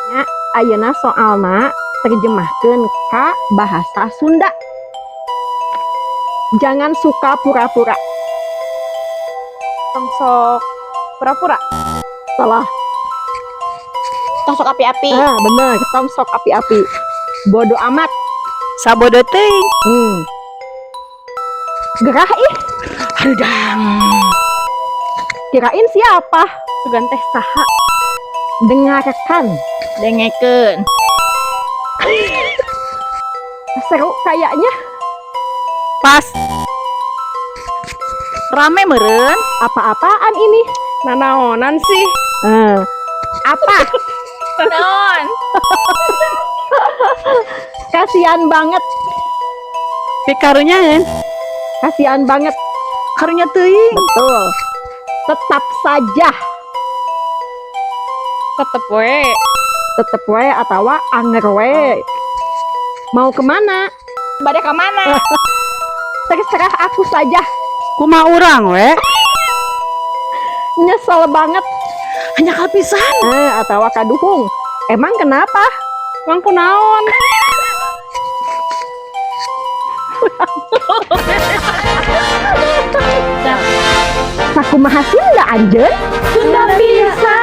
Ya, ayeuna soalna terjemahkeun ka bahasa Sunda. Jangan suka pura-pura. Tongsok pura-pura. Salah. Tongsok api-api. Bener, tong sok api-api. Bodoh amat. Sabodo teuing. Gerah ih. Harudang. Kirain siapa? Sugan teh saha Dengarkan. dengekeun. Seru kayaknya. Pas. Rame meureun. Apa-apaan ini? Nanaonan sih? Apa? Naon? Kasihan banget. Pikarunyaeun. Kasihan banget. Karunya teuing. Betul. Tetap saja. Tetep we. Tetep we atawa anger we. Mau kemana? Bade ka mana? Terserah aku saja. Kumaha urang we? Nyesel banget. Hanya kapisan. Atawa kaduhung. Emang kenapa? Mang kunaon? Sakumaha Sunda anjeun? Sunda bisa.